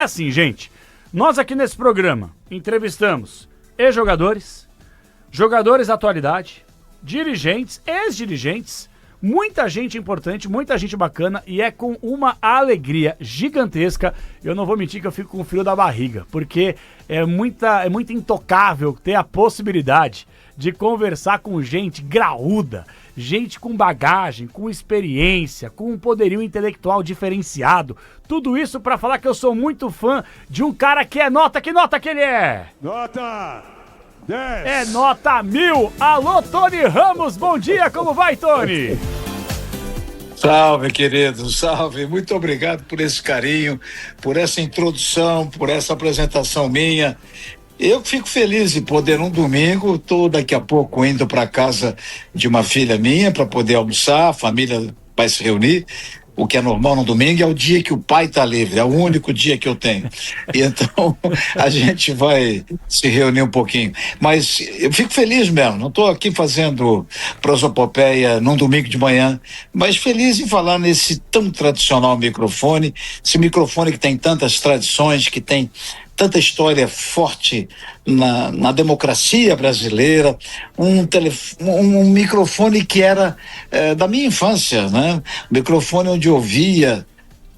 É assim, gente, nós aqui nesse programa entrevistamos ex-jogadores, jogadores da atualidade, dirigentes, ex-dirigentes, muita gente importante, muita gente bacana, e é com uma alegria gigantesca. Eu não vou mentir que eu fico com o frio da barriga, porque é muito intocável ter a possibilidade de conversar com gente graúda, gente com bagagem, com experiência, com um poderio intelectual diferenciado. Tudo isso pra falar que eu sou muito fã de um cara que é nota. Que nota que ele é? Nota 10. É nota 1000. Alô, Tony Ramos, bom dia, como vai, Tony? Salve, querido, salve. Muito obrigado por esse carinho, por essa introdução, por essa apresentação minha. Eu fico feliz de poder, um domingo, estou daqui a pouco indo para casa de uma filha minha para poder almoçar, a família vai se reunir. O que é normal no domingo é o dia que o pai está livre, é o único dia que eu tenho. E então a gente vai se reunir um pouquinho. Mas eu fico feliz mesmo, não estou aqui fazendo prosopopeia num domingo de manhã, mas feliz em falar nesse tão tradicional microfone, esse microfone que tem tantas tradições, que tem tanta história forte na democracia brasileira, um microfone que era da minha infância, né? Microfone onde eu ouvia,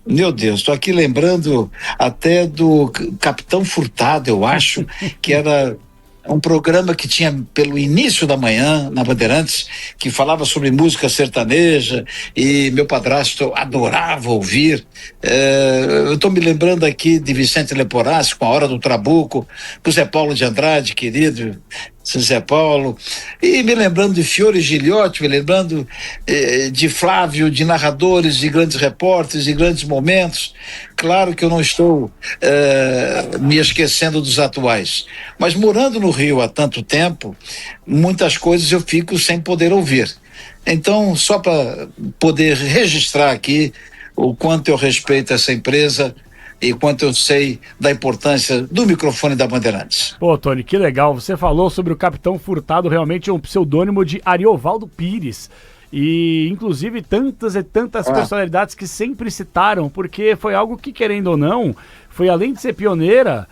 meu Deus, estou aqui lembrando até do Capitão Furtado, eu acho, que era um programa que tinha pelo início da manhã na Bandeirantes, que falava sobre música sertaneja, e meu padrasto adorava ouvir. Eu estou me lembrando aqui de Vicente Leporassi com A Hora do Trabuco, com Zé Paulo de Andrade, querido Zé Paulo, e me lembrando de Fiore Giliotti, me lembrando de Flávio, de narradores, de grandes repórteres, de grandes momentos. Claro que eu não estou me esquecendo dos atuais, mas morando no Rio há tanto tempo, muitas coisas eu fico sem poder ouvir. Então, só para poder registrar aqui o quanto eu respeito essa empresa e quanto eu sei da importância do microfone da Bandeirantes. Pô, Tony, que legal. Você falou sobre o Capitão Furtado, realmente é um pseudônimo de Ariovaldo Pires. E, inclusive, tantas e tantas personalidades que sempre citaram, porque foi algo que, querendo ou não, foi além de ser pioneira,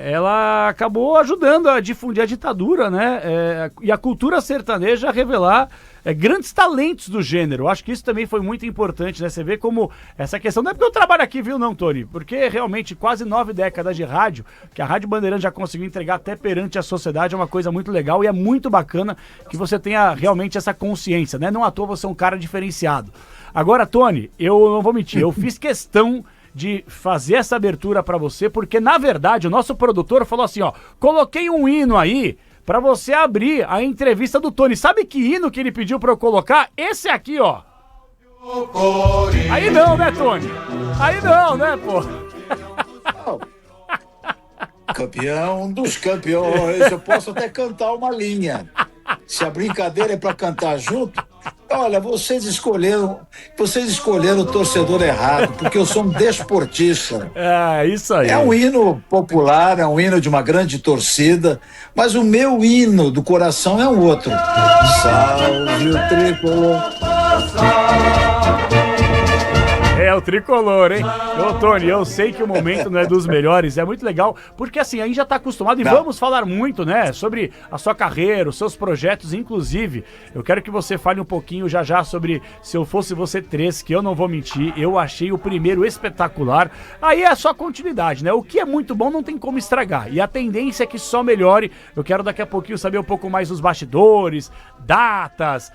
ela acabou ajudando a difundir a ditadura, né? E a cultura sertaneja a revelar grandes talentos do gênero. Eu acho que isso também foi muito importante, né? Você vê como essa questão, não é porque eu trabalho aqui, viu, não, Tony? Porque realmente quase 9 décadas de rádio, que a Rádio Bandeirantes já conseguiu entregar até perante a sociedade, é uma coisa muito legal e é muito bacana que você tenha realmente essa consciência, né? Não à toa você é um cara diferenciado. Agora, Tony, eu não vou mentir, eu fiz questão de fazer essa abertura pra você, porque na verdade o nosso produtor falou assim, ó, coloquei um hino aí pra você abrir a entrevista do Tony. Sabe que hino que ele pediu pra eu colocar? Esse aqui, ó. Aí não, né, Tony? Aí não, né, pô? Campeão dos campeões, eu posso até cantar uma linha. Se a brincadeira é pra cantar junto, olha, vocês escolheram o torcedor errado, porque eu sou um desportista. É, isso aí. É um hino popular, é um hino de uma grande torcida, mas o meu hino do coração é um outro. Salve o tricolor. É o tricolor, hein? Ô, Tony, eu sei que o momento não é dos melhores, é muito legal, porque assim, a gente já tá acostumado e vamos falar muito, né, sobre a sua carreira, os seus projetos, inclusive, eu quero que você fale um pouquinho já sobre Se Eu Fosse Você 3, que eu não vou mentir, eu achei o primeiro espetacular, aí é só continuidade, né, o que é muito bom não tem como estragar, e a tendência é que só melhore. Eu quero daqui a pouquinho saber um pouco mais dos bastidores, datas,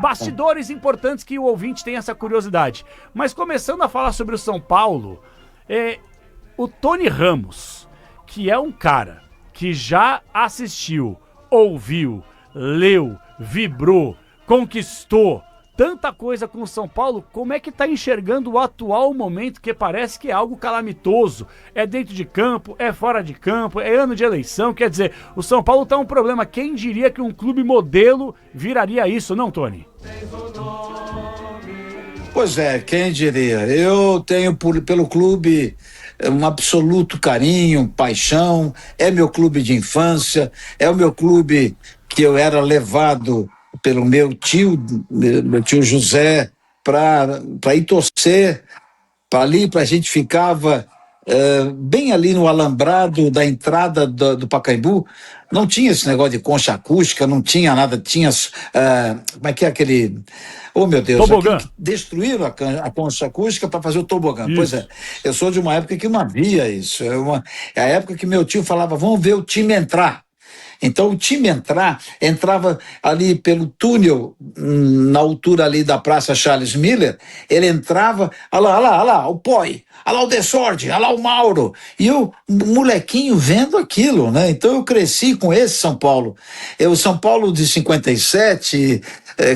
bastidores importantes que o ouvinte tem essa curiosidade, mas começando a falar sobre o São Paulo, o Tony Ramos, que é um cara que já assistiu, ouviu, leu, vibrou, conquistou tanta coisa com o São Paulo, como é que tá enxergando o atual momento, que parece que é algo calamitoso? É dentro de campo, é fora de campo, é ano de eleição, quer dizer, o São Paulo tá um problema. Quem diria que um clube modelo viraria isso, não, Tony? Pois é, quem diria? Eu tenho pelo clube um absoluto carinho, paixão, é meu clube de infância, é o meu clube que eu era levado pelo meu tio José, para ir torcer, para ali, a gente ficava bem ali no alambrado da entrada do Pacaembu. Não tinha esse negócio de concha acústica, não tinha nada, tinha, como é que é aquele, oh meu Deus, Tobogã. que destruíram a concha acústica para fazer o tobogã. Isso. Pois é, eu sou de uma época que não havia isso, é a época que meu tio falava, vamos ver o time entrar. Então o time entrava ali pelo túnel, na altura ali da Praça Charles Miller, ele entrava, olha lá, o Poi, olha lá o Desorde, olha lá o Mauro, e eu, molequinho, vendo aquilo, né? Então eu cresci com esse São Paulo. O São Paulo de 57,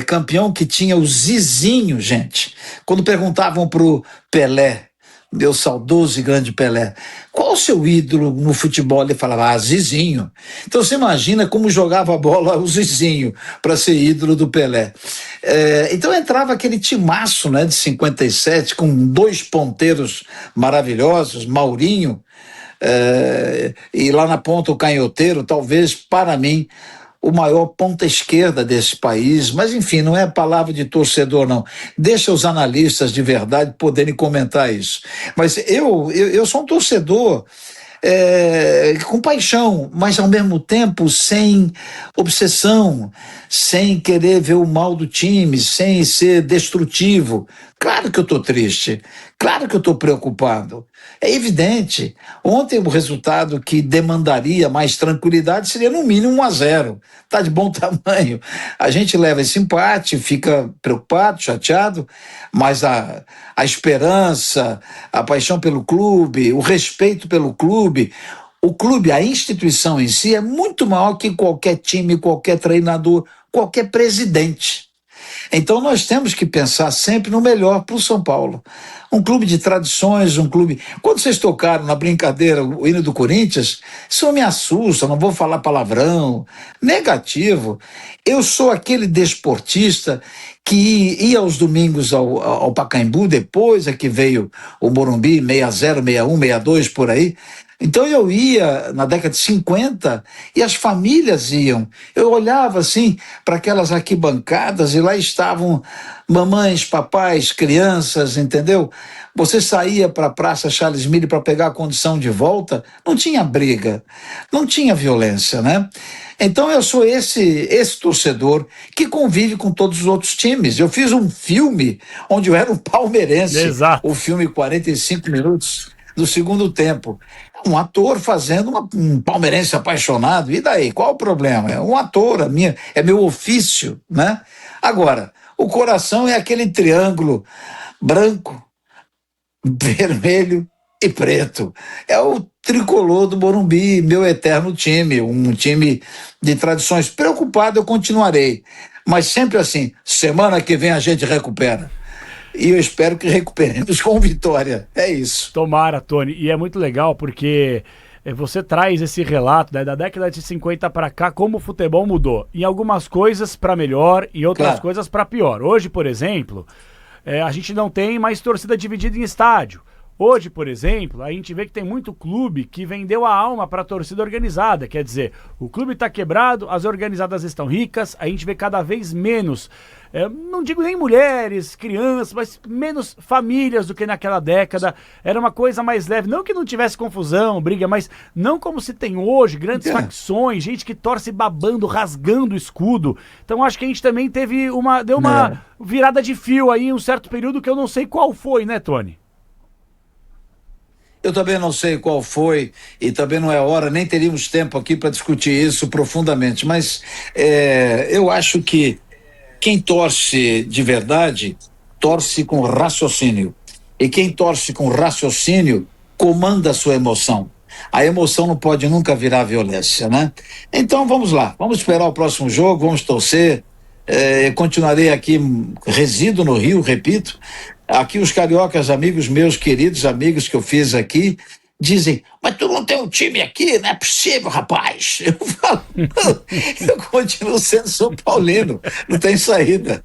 campeão que tinha o Zizinho, gente. Quando perguntavam pro Pelé, meu saudoso e grande Pelé, qual o seu ídolo no futebol? Ele falava, Zizinho. Então você imagina como jogava a bola o Zizinho para ser ídolo do Pelé. Então entrava aquele timaço, né, de 57, com dois ponteiros maravilhosos, Maurinho, e lá na ponta o canhoteiro, talvez para mim o maior ponta esquerda desse país, mas enfim, não é palavra de torcedor não, deixa os analistas de verdade poderem comentar isso, mas eu sou um torcedor com paixão, mas ao mesmo tempo sem obsessão, sem querer ver o mal do time, sem ser destrutivo. Claro que eu estou triste, claro que eu estou preocupado, é evidente. Ontem o resultado que demandaria mais tranquilidade seria no mínimo 1-0, tá de bom tamanho. A gente leva esse empate, fica preocupado, chateado, mas a esperança, a paixão pelo clube, o respeito pelo clube, o clube, a instituição em si é muito maior que qualquer time, qualquer treinador, qualquer presidente. Então nós temos que pensar sempre no melhor para o São Paulo. Um clube de tradições, um clube... Quando vocês tocaram na brincadeira o hino do Corinthians, isso me assusta, não vou falar palavrão, negativo. Eu sou aquele desportista que ia aos domingos ao Pacaembu, depois é que veio o Morumbi, 60, 61, 62, por aí. Então eu ia na década de 50 e as famílias iam. Eu olhava assim para aquelas arquibancadas e lá estavam mamães, papais, crianças, entendeu? Você saía para a Praça Charles Miller para pegar a condição de volta, não tinha briga, não tinha violência, né? Então eu sou esse torcedor que convive com todos os outros times. Eu fiz um filme onde eu era um palmeirense. Exato. O filme 45 minutos do segundo tempo. Um ator fazendo um palmeirense apaixonado, e daí? Qual o problema? É um ator, é meu ofício, né? Agora, o coração é aquele triângulo branco, vermelho e preto. É o tricolor do Morumbi, meu eterno time, um time de tradições. Preocupado eu continuarei, mas sempre assim, semana que vem a gente recupera. E eu espero que recuperemos com vitória. É isso. Tomara, Tony. E é muito legal porque você traz esse relato, né, da década de 50 para cá, como o futebol mudou. Em algumas coisas para melhor e outras coisas para pior. Hoje, por exemplo, a gente não tem mais torcida dividida em estádio. Hoje, por exemplo, a gente vê que tem muito clube que vendeu a alma para a torcida organizada. Quer dizer, o clube está quebrado, as organizadas estão ricas, a gente vê cada vez menos, não digo nem mulheres, crianças, mas menos famílias do que naquela década. Era uma coisa mais leve, não que não tivesse confusão, briga, mas não como se tem hoje, grandes facções, gente que torce babando, rasgando o escudo. Então acho que a gente também deu uma virada de fio aí em um certo período que eu não sei qual foi, né, Tony? Eu também não sei qual foi e também não é hora, nem teríamos tempo aqui para discutir isso profundamente, mas eu acho que quem torce de verdade, torce com raciocínio. E quem torce com raciocínio, comanda a sua emoção. A emoção não pode nunca virar violência, né? Então vamos lá, vamos esperar o próximo jogo, vamos torcer. Continuarei aqui, resido no Rio, repito. Aqui os cariocas, amigos meus, queridos amigos que eu fiz aqui, dizem, mas tu não tem um time aqui? Não é possível, rapaz. Eu falo, eu continuo sendo São Paulino, não tem saída.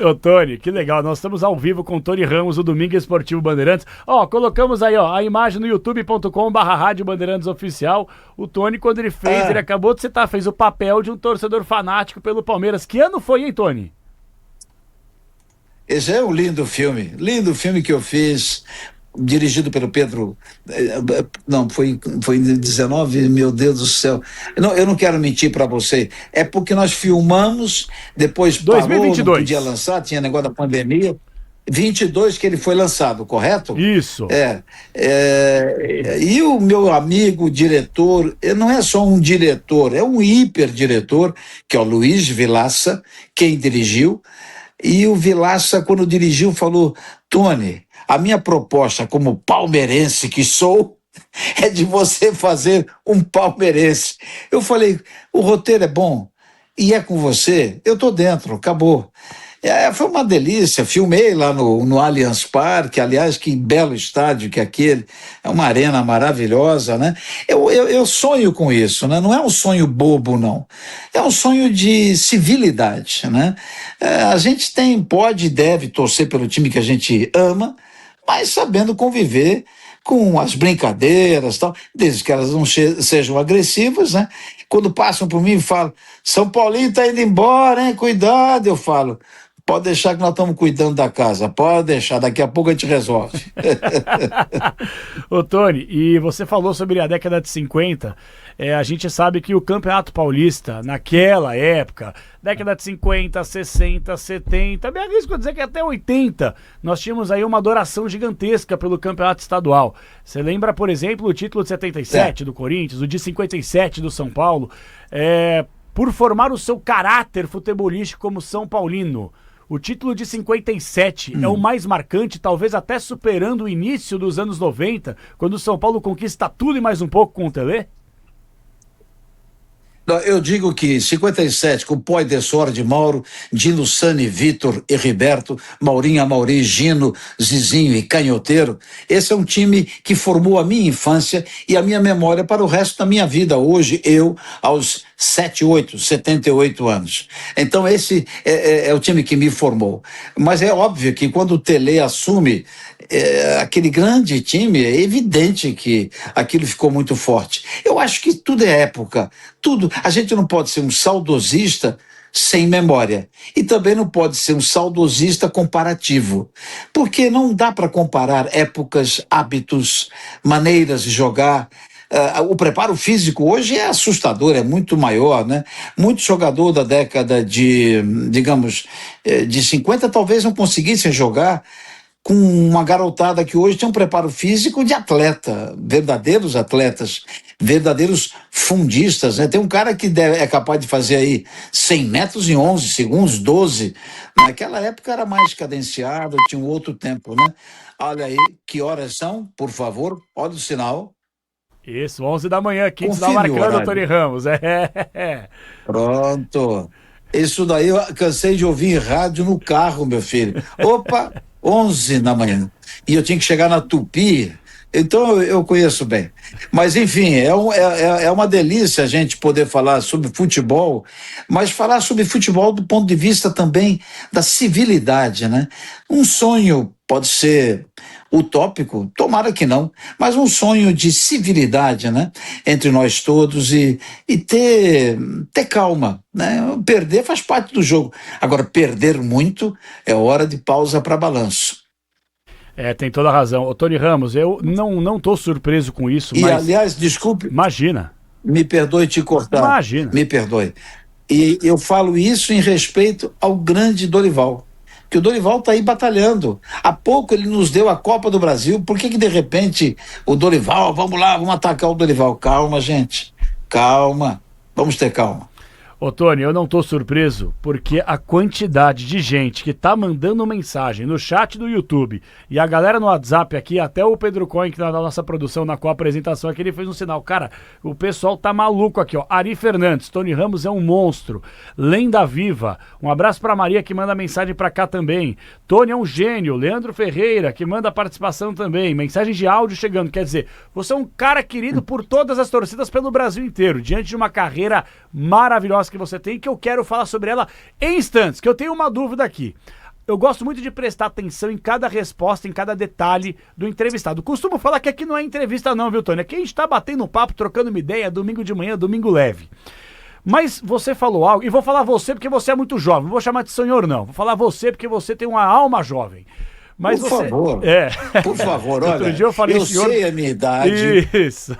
Ô, Tony, que legal, nós estamos ao vivo com o Tony Ramos, o Domingo Esportivo Bandeirantes. Colocamos aí, a imagem no youtube.com/Rádio Bandeirantes Oficial. O Tony, quando ele fez, ele acabou de citar, fez o papel de um torcedor fanático pelo Palmeiras. Que ano foi, hein, Tony? Esse é um lindo filme que eu fiz dirigido pelo Pedro, não, foi em 19, meu Deus do céu, eu não quero mentir para você, é porque nós filmamos, depois parou, 2022. não podia lançar, tinha negócio da pandemia, 22 que ele foi lançado, correto? Isso. E o meu amigo diretor, não é só um diretor, é um hiperdiretor, que é o Luiz Vilaça, quem dirigiu, e o Vilaça, quando dirigiu, falou: Tony, a minha proposta como palmeirense que sou é de você fazer um palmeirense. Eu falei: o roteiro é bom e é com você, eu tô dentro, acabou. Foi uma delícia, filmei lá no Allianz Parque, aliás, que belo estádio que é aquele, é uma arena maravilhosa, né? Eu sonho com isso, né? Não é um sonho bobo, não, é um sonho de civilidade, né? A gente pode e deve torcer pelo time que a gente ama, mas sabendo conviver com as brincadeiras e tal, desde que elas não sejam agressivas, né? Quando passam por mim e falam: São Paulinho tá indo embora, hein? Cuidado, eu falo: pode deixar que nós estamos cuidando da casa, pode deixar, daqui a pouco a gente resolve. Ô Tony, e você falou sobre a década de 50, a gente sabe que o Campeonato Paulista, naquela época, década de 50, 60, 70, me arrisco a dizer que até 80, nós tínhamos aí uma adoração gigantesca pelo Campeonato Estadual. Você lembra, por exemplo, o título de 77 do Corinthians, o de 57 do São Paulo, por formar o seu caráter futebolístico como São Paulino. O título de 57 é o mais marcante, talvez até superando o início dos anos 90, quando o São Paulo conquista tudo e mais um pouco com o Telê? Eu digo que 57, com Poi de Sordi, Mauro, Di Lussani, Vitor e Riberto, Maurinho, Amauri, Gino, Zizinho e Canhoteiro, esse é um time que formou a minha infância e a minha memória para o resto da minha vida. Hoje, eu, aos 78 anos. Então, esse é o time que me formou. Mas é óbvio que quando o Telê assume aquele grande time, é evidente que aquilo ficou muito forte. Eu acho que tudo é época, tudo. A gente não pode ser um saudosista sem memória e também não pode ser um saudosista comparativo, porque não dá para comparar épocas, hábitos, maneiras de jogar. O preparo físico hoje é assustador, é muito maior, né? Muito jogador da década de 50 talvez não conseguissem jogar com uma garotada que hoje tem um preparo físico de atleta, verdadeiros atletas, verdadeiros fundistas, né? Tem um cara que é capaz de fazer aí 100 metros em 11 segundos, 12. Naquela época era mais cadenciado, tinha um outro tempo, né? Olha aí, que horas são, por favor, olha o sinal. Isso, 11 da manhã, aqui está marcando o Tony Ramos. Pronto. Isso daí eu cansei de ouvir em rádio no carro, meu filho. Opa, 11 da manhã. E eu tinha que chegar na Tupi, então eu conheço bem. Mas, enfim, é uma delícia a gente poder falar sobre futebol, mas falar sobre futebol do ponto de vista também da civilidade, né? Um sonho pode ser utópico, tomara que não, mas um sonho de civilidade, né, entre nós todos e ter calma, né? Perder faz parte do jogo, agora perder muito é hora de pausa para balanço. Tem toda a razão. Ô, Tony Ramos, eu não tô surpreso com isso, mas... aliás, desculpe... Imagina. Me perdoe te cortar. Imagina. Me perdoe. E eu falo isso em respeito ao grande Dorival, que o Dorival está aí batalhando. Há pouco ele nos deu a Copa do Brasil, por que de repente o Dorival, vamos lá, vamos atacar o Dorival? Calma, gente, calma, vamos ter calma. Ô Tony, eu não tô surpreso porque a quantidade de gente que tá mandando mensagem no chat do YouTube e a galera no WhatsApp aqui, até o Pedro Cohen, que tá na nossa produção, na co-apresentação aqui, ele fez um sinal. Cara, o pessoal tá maluco aqui, ó. Ari Fernandes, Tony Ramos é um monstro. Lenda Viva, um abraço pra Maria que manda mensagem pra cá também. Tony é um gênio. Leandro Ferreira, que manda participação também. Mensagem de áudio chegando, quer dizer, você é um cara querido por todas as torcidas pelo Brasil inteiro, diante de uma carreira maravilhosa que você tem, que eu quero falar sobre ela em instantes, que eu tenho uma dúvida aqui. Eu gosto muito de prestar atenção em cada resposta, em cada detalhe do entrevistado. Costumo falar que aqui não é entrevista não, viu, Tony? Aqui a gente tá batendo um papo, trocando uma ideia, domingo de manhã, domingo leve. Mas você falou algo, e vou falar você porque você é muito jovem, não vou chamar de senhor não, vou falar você porque você tem uma alma jovem. Mas por você... favor, É. por favor, olha, Outro dia eu falei, senhor... sei a minha idade. Isso.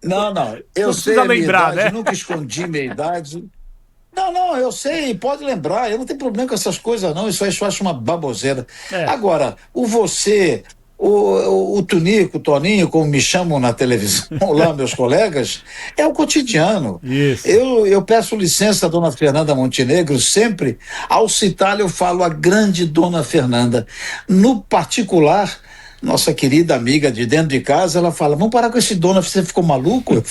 Não, eu Não sei precisa a minha lembrar, idade, né? nunca escondi minha idade. Não, eu sei, pode lembrar, eu não tenho problema com essas coisas, não, isso aí eu acho uma baboseira. É. Agora, o Tunico, o Toninho, como me chamam na televisão lá, meus colegas, é o cotidiano. Isso. Eu peço licença à dona Fernanda Montenegro, sempre, ao citá-la, eu falo a grande dona Fernanda. No particular, nossa querida amiga de dentro de casa, ela fala, vamos parar com esse dona, você ficou maluco? Eu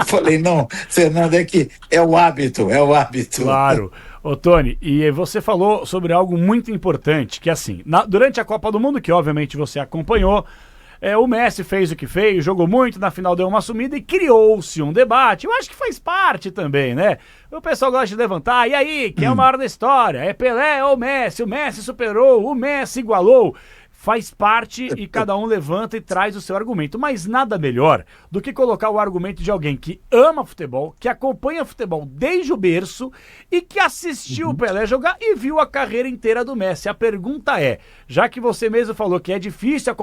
falei, não, Fernanda, é que é o hábito. Claro. Ô, Tony, e você falou sobre algo muito importante, que assim, durante a Copa do Mundo, que obviamente você acompanhou, o Messi fez o que fez, jogou muito, na final deu uma sumida e criou-se um debate. Eu acho que faz parte também, né? O pessoal gosta de levantar, e aí, quem é o maior da história? É Pelé ou Messi? O Messi superou, o Messi igualou. Faz parte e cada um levanta e traz o seu argumento. Mas nada melhor do que colocar o argumento de alguém que ama futebol, que acompanha futebol desde o berço e que assistiu o Pelé jogar e viu a carreira inteira do Messi. A pergunta é, já que você mesmo falou que é difícil a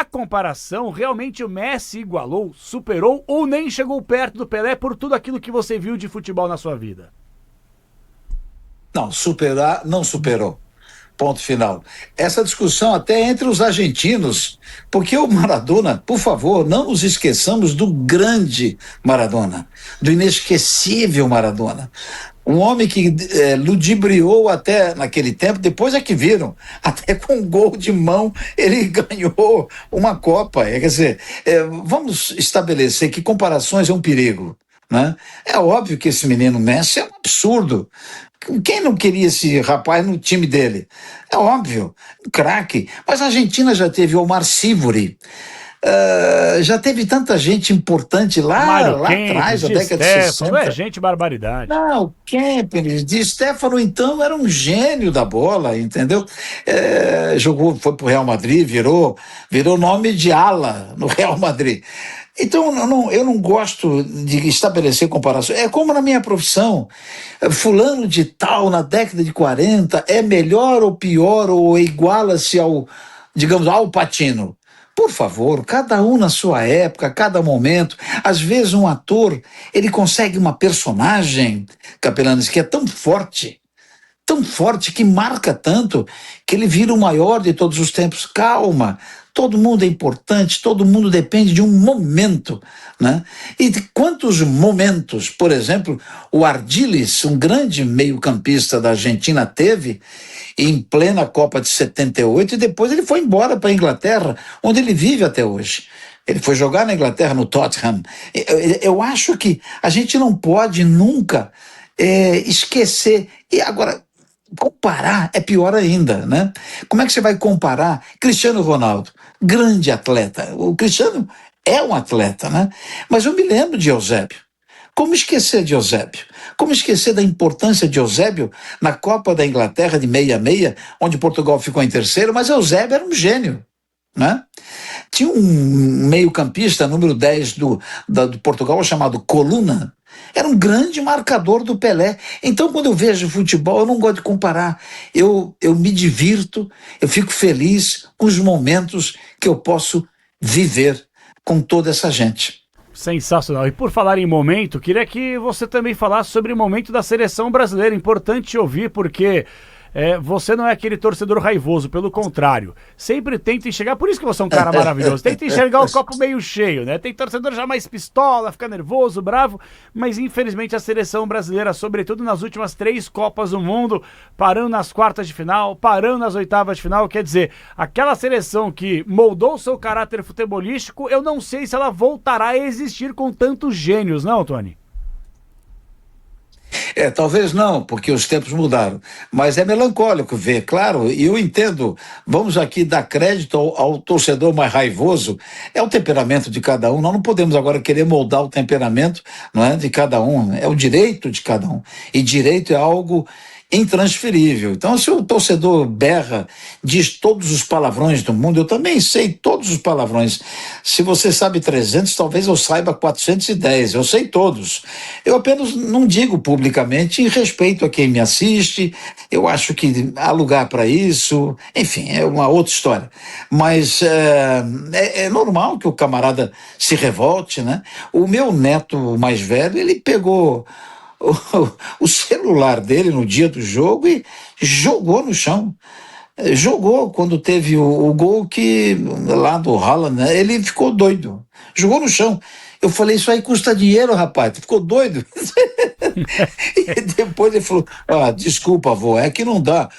comparação, realmente o Messi igualou, superou ou nem chegou perto do Pelé por tudo aquilo que você viu de futebol na sua vida? Não, superar, não superou. Ponto final. Essa discussão até entre os argentinos, porque o Maradona, por favor, não nos esqueçamos do grande Maradona, do inesquecível Maradona. Um homem que ludibriou até naquele tempo, depois é que viram, até com um gol de mão ele ganhou uma Copa. Quer dizer, vamos estabelecer que comparações é um perigo, né? É óbvio que esse menino Messi é um absurdo. Quem não queria esse rapaz no time dele? É óbvio, craque. Mas a Argentina já teve Omar Sívori, já teve tanta gente importante lá atrás, na década de 60. É gente barbaridade. Não, o Kempner, Di Stéfano então era um gênio da bola, entendeu? Foi pro Real Madrid, virou nome de ala no Real Madrid. Então, eu não gosto de estabelecer comparações. É como na minha profissão. Fulano de tal, na década de 40, é melhor ou pior ou iguala-se ao, digamos, ao Pacino. Por favor, cada um na sua época, cada momento. Às vezes um ator, ele consegue uma personagem, Capelanes, que é tão forte que marca tanto, que ele vira o maior de todos os tempos. Calma, todo mundo é importante, todo mundo depende de um momento, né? E de quantos momentos, por exemplo, o Ardiles, um grande meio-campista da Argentina, teve em plena Copa de 78, e depois ele foi embora para a Inglaterra, onde ele vive até hoje. Ele foi jogar na Inglaterra, no Tottenham. Eu acho que a gente não pode nunca esquecer. E agora, comparar é pior ainda, né? Como é que você vai comparar Cristiano Ronaldo, grande atleta? O Cristiano é um atleta, né? Mas eu me lembro de Eusébio. Como esquecer de Eusébio? Como esquecer da importância de Eusébio na Copa da Inglaterra de 66, onde Portugal ficou em terceiro, mas Eusébio era um gênio, né? Tinha um meio-campista, número 10 do Portugal, chamado Coluna. Era um grande marcador do Pelé. Então, quando eu vejo futebol, eu não gosto de comparar. Eu me divirto, eu fico feliz com os momentos que eu posso viver com toda essa gente. Sensacional. E por falar em momento, queria que você também falasse sobre o momento da seleção brasileira. Importante ouvir, porque você não é aquele torcedor raivoso, pelo contrário. Sempre tenta enxergar, por isso que você é um cara maravilhoso, tenta enxergar o copo meio cheio, né? Tem torcedor já mais pistola, fica nervoso, bravo, mas infelizmente a seleção brasileira, sobretudo nas últimas 3 Copas do Mundo, parando nas quartas de final, parando nas oitavas de final, quer dizer, aquela seleção que moldou seu caráter futebolístico, eu não sei se ela voltará a existir com tantos gênios, não, Tony? Talvez não, porque os tempos mudaram, mas é melancólico ver, claro, e eu entendo, vamos aqui dar crédito ao torcedor mais raivoso, é o temperamento de cada um, nós não podemos agora querer moldar o temperamento, não é, de cada um, é o direito de cada um, e direito é algo intransferível. Então, se o torcedor berra, diz todos os palavrões do mundo, eu também sei todos os palavrões. Se você sabe 300, talvez eu saiba 410, eu sei todos. Eu apenas não digo publicamente e respeito a quem me assiste, eu acho que há lugar para isso, enfim, é uma outra história. Mas é normal que o camarada se revolte, né? O meu neto mais velho, ele pegou o, o celular dele no dia do jogo e jogou no chão. Jogou quando teve o gol que lá do Haaland, né? Ele ficou doido. Jogou no chão. Eu falei, isso aí custa dinheiro, rapaz. Tu ficou doido? E depois ele falou, desculpa, avô, é que não dá,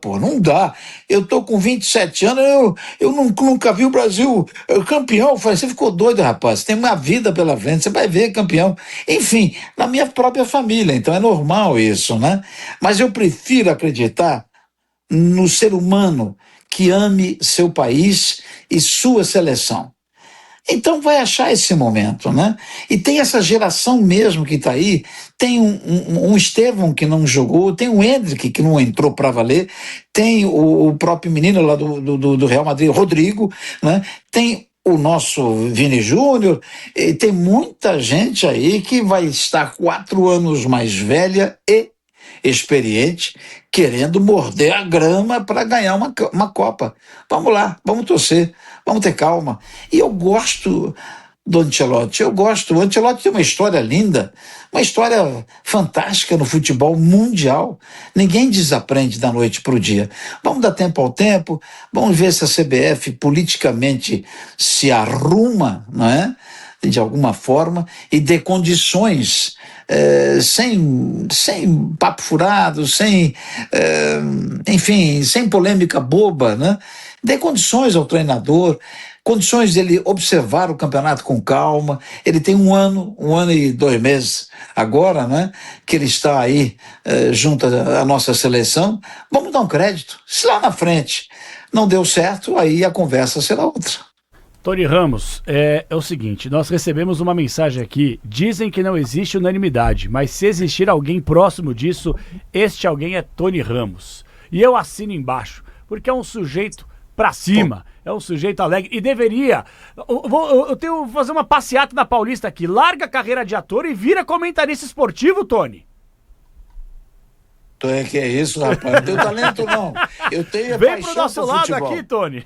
pô, não dá. Eu tô com 27 anos, eu nunca vi o Brasil campeão. Eu falei, você ficou doido, rapaz, você tem uma vida pela frente, você vai ver campeão. Enfim, na minha própria família, então é normal isso, né? Mas eu prefiro acreditar no ser humano que ame seu país e sua seleção. Então vai achar esse momento, né? E tem essa geração mesmo que está aí, tem um Estevão que não jogou, tem o Endrick que não entrou para valer, tem o próprio menino lá do Real Madrid, Rodrigo, né? Tem o nosso Vini Júnior, e tem muita gente aí que vai estar 4 anos mais velha e experiente, querendo morder a grama para ganhar uma Copa. Vamos lá, vamos torcer, vamos ter calma. E eu gosto do Ancelotti, o Ancelotti tem uma história linda, uma história fantástica no futebol mundial. Ninguém desaprende da noite para o dia. Vamos dar tempo ao tempo, vamos ver se a CBF politicamente se arruma, não é? De alguma forma, e dê condições, sem papo furado, enfim, sem polêmica boba, né? Dê condições ao treinador, condições dele observar o campeonato com calma. Ele tem um ano e 2 meses agora, né? Que ele está aí junto à nossa seleção. Vamos dar um crédito. Se lá na frente não deu certo, aí a conversa será outra. Tony Ramos, é o seguinte, nós recebemos uma mensagem aqui, dizem que não existe unanimidade, mas se existir alguém próximo disso, este alguém é Tony Ramos. E eu assino embaixo, porque é um sujeito pra cima, é um sujeito alegre, e deveria, eu tenho que fazer uma passeata na Paulista aqui, larga a carreira de ator e vira comentarista esportivo, Tony. Que é isso, rapaz, não tenho talento não, eu tenho Vem paixão pro nosso lado futebol. Aqui, Tony.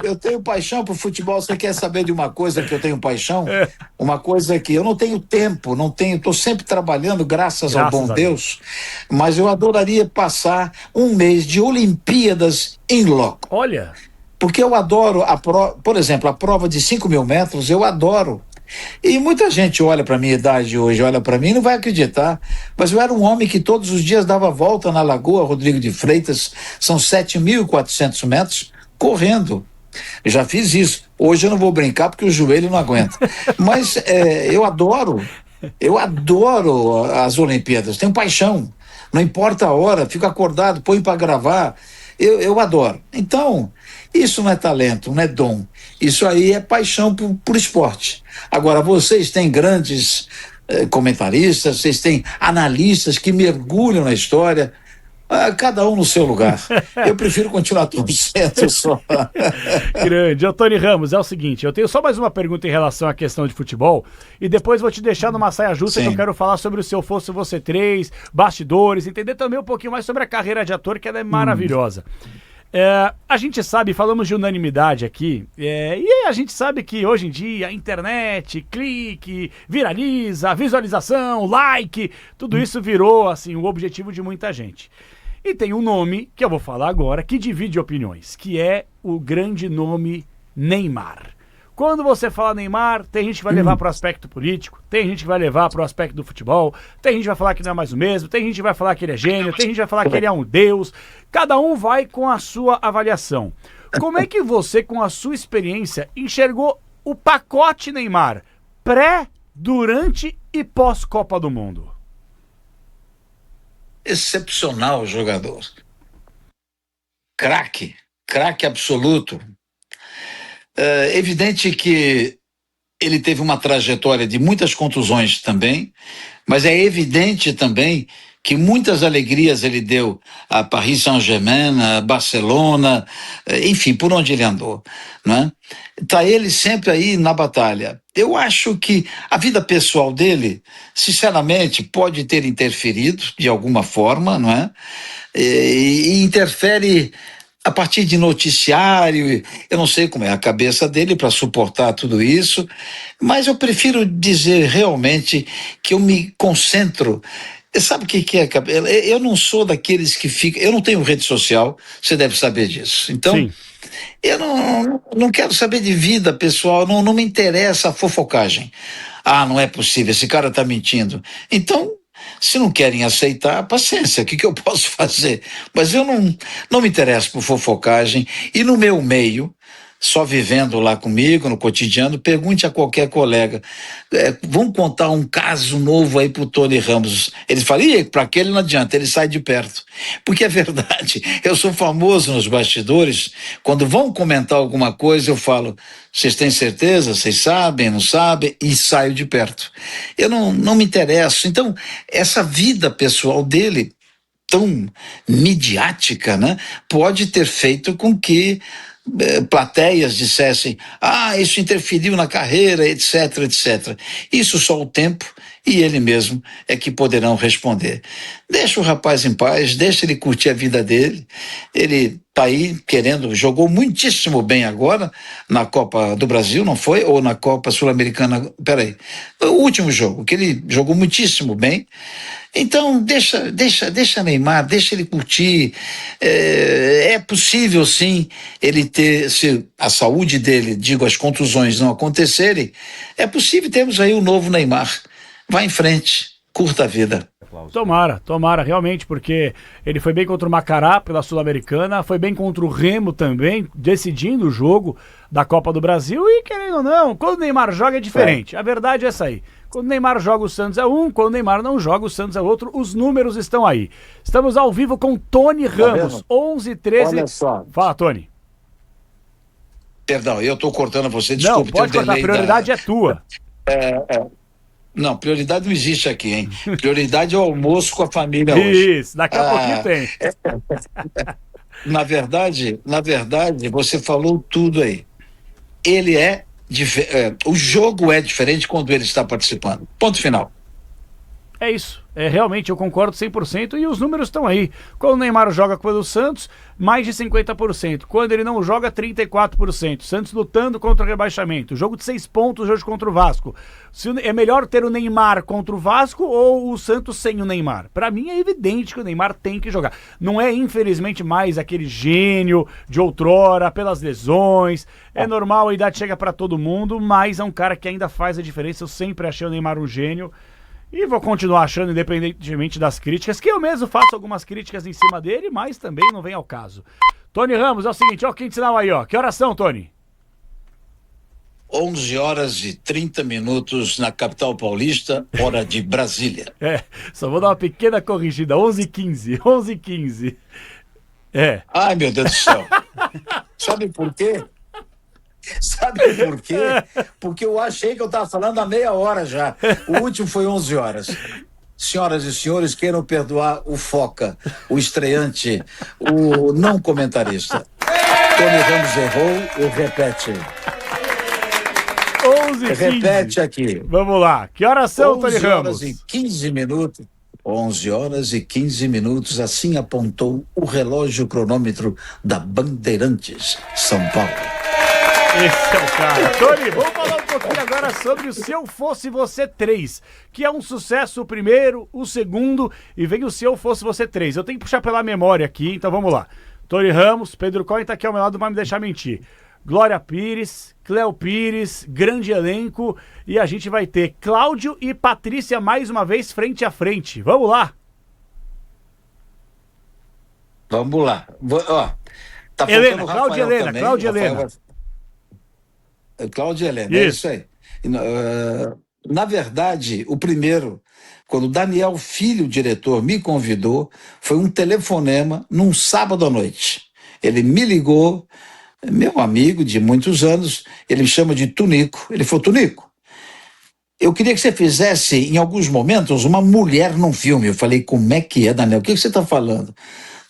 Eu tenho paixão por futebol. Você quer saber de uma coisa que eu tenho paixão? Uma coisa que eu não tenho tempo, estou sempre trabalhando, graças ao bom Deus, mas eu adoraria passar um mês de Olimpíadas em loco. Olha! Porque eu adoro, por exemplo, a prova de 5.000 metros, eu adoro. E muita gente olha para a minha idade hoje, olha para mim e não vai acreditar, mas eu era um homem que todos os dias dava volta na Lagoa Rodrigo de Freitas, são 7.400 metros, correndo. Eu já fiz isso. Hoje eu não vou brincar porque o joelho não aguenta. Mas eu adoro as Olimpíadas, tenho paixão. Não importa a hora, fico acordado, põe para gravar. Eu adoro. Então, isso não é talento, não é dom. Isso aí é paixão por esporte. Agora, vocês têm grandes comentaristas, vocês têm analistas que mergulham na história. Cada um no seu lugar. Eu prefiro continuar torcendo só. Grande. Tony Ramos, é o seguinte, eu tenho só mais uma pergunta em relação à questão de futebol e depois vou te deixar numa saia justa. Sim. Que eu quero falar sobre o Se Eu Fosse Você 3, bastidores, entender também um pouquinho mais sobre a carreira de ator, que ela é maravilhosa. A gente sabe, falamos de unanimidade aqui, e a gente sabe que hoje em dia a internet, clique, viraliza, visualização, like, tudo isso virou assim o objetivo de muita gente. E tem um nome que eu vou falar agora que divide opiniões, que é o grande nome Neymar. Quando você fala Neymar, tem gente que vai levar para o aspecto político, tem gente que vai levar para o aspecto do futebol, tem gente que vai falar que não é mais o mesmo, tem gente que vai falar que ele é gênio, tem gente que vai falar que ele é um deus. Cada um vai com a sua avaliação. Como é que você, com a sua experiência, enxergou o pacote Neymar pré, durante e pós-Copa do Mundo? Excepcional jogador. Craque absoluto. É evidente que ele teve uma trajetória de muitas contusões também, mas é evidente também que muitas alegrias ele deu a Paris Saint-Germain, a Barcelona, enfim, por onde ele andou, né? Tá ele sempre aí na batalha. Eu acho que a vida pessoal dele, sinceramente, pode ter interferido de alguma forma, não é? E interfere a partir de noticiário. Eu não sei como é a cabeça dele para suportar tudo isso, mas eu prefiro dizer realmente que eu me concentro. Sabe o que é? Eu não sou daqueles que ficam. Eu não tenho rede social, você deve saber disso. Então, Sim. eu não quero saber de vida pessoal, não me interessa a fofocagem. Ah, não é possível, esse cara está mentindo. Então, se não querem aceitar, paciência, o que eu posso fazer? Mas eu não me interesso por fofocagem, e no meu meio, só vivendo lá comigo, no cotidiano, pergunte a qualquer colega, vamos contar um caso novo aí pro Tony Ramos. Ele fala, para aquele não adianta, ele sai de perto. Porque é verdade, eu sou famoso nos bastidores, quando vão comentar alguma coisa, eu falo, vocês têm certeza? Vocês sabem, não sabem? E saio de perto. Eu não me interesso. Então, essa vida pessoal dele, tão midiática, né, pode ter feito com que plateias dissessem, isso interferiu na carreira, etc, etc. Isso só o tempo e ele mesmo é que poderão responder. Deixa o rapaz em paz, deixa ele curtir a vida dele. Ele tá aí querendo, jogou muitíssimo bem agora na Copa do Brasil, não foi? Ou na Copa Sul-Americana, peraí, o último jogo, que ele jogou muitíssimo bem. Então, deixa Neymar, deixa ele curtir. É possível, sim, ele ter, se a saúde dele, digo, as contusões não acontecerem, é possível termos aí um novo Neymar. Vá em frente, curta a vida. Tomara, realmente, porque ele foi bem contra o Macará pela Sul-Americana, foi bem contra o Remo também, decidindo o jogo da Copa do Brasil, e querendo ou não, quando o Neymar joga é diferente, a verdade é essa aí. Quando o Neymar joga, o Santos é um, quando o Neymar não joga, o Santos é outro, os números estão aí. Estamos ao vivo com Tony Ramos, 11h13. Olha só. Fala, Tony. Perdão, eu estou cortando você, desculpe. Não, pode cortar, a prioridade é tua. Não, prioridade não existe aqui, hein? Prioridade é o almoço com a família hoje. Isso, daqui a pouquinho tem. Na verdade, você falou tudo aí. Ele o jogo é diferente quando ele está participando. Ponto final. É isso. Realmente, eu concordo 100% e os números estão aí. Quando o Neymar joga pelo Santos, mais de 50%. Quando ele não joga, 34%. Santos lutando contra o rebaixamento. Jogo de 6 pontos hoje contra o Vasco. É melhor ter o Neymar contra o Vasco ou o Santos sem o Neymar? Pra mim é evidente que o Neymar tem que jogar. Não é, infelizmente, mais aquele gênio de outrora, pelas lesões. É normal, a idade chega pra todo mundo, mas é um cara que ainda faz a diferença. Eu sempre achei o Neymar um gênio. E vou continuar achando, independentemente das críticas, que eu mesmo faço algumas críticas em cima dele, mas também não vem ao caso. Tony Ramos, é o seguinte, ó, quem sinal aí, ó. Que horas são, Tony? 11h30 na capital paulista, hora de Brasília. Só vou dar uma pequena corrigida, 11h15. Ai, meu Deus do céu. Sabe por quê? Porque eu achei que eu estava falando há meia hora já. O último foi 11 horas. Senhoras e senhores, queiram perdoar o Foca, o estreante, o não comentarista. Tony Ramos errou, eu repete. 11h15. Repete aqui. Vamos lá. Que horas são, Tony Ramos? 11 horas e 15 minutos, assim apontou o relógio cronômetro da Bandeirantes, São Paulo. Esse é o cara. Tony, vamos falar um pouquinho agora sobre o Se Eu Fosse Você 3, que é um sucesso o primeiro, o segundo, e vem o Se Eu Fosse Você 3. Eu tenho que puxar pela memória aqui, então vamos lá. Tony Ramos, Pedro Cohen tá aqui ao meu lado, não vai me deixar mentir. Glória Pires, Cléo Pires, grande elenco, e a gente vai ter Cláudio e Patrícia mais uma vez frente a frente. Vamos lá. Vamos lá. Tá Helena, Cláudia Helena, Cláudia Helena. Cláudia Helena, é isso aí. Na verdade, o primeiro, quando Daniel Filho, o diretor, me convidou, foi um telefonema num sábado à noite. Ele me ligou, meu amigo de muitos anos, ele me chama de Tunico. Ele falou, Tunico, eu queria que você fizesse, em alguns momentos, uma mulher num filme. Eu falei, como é que é, Daniel? O que você está falando?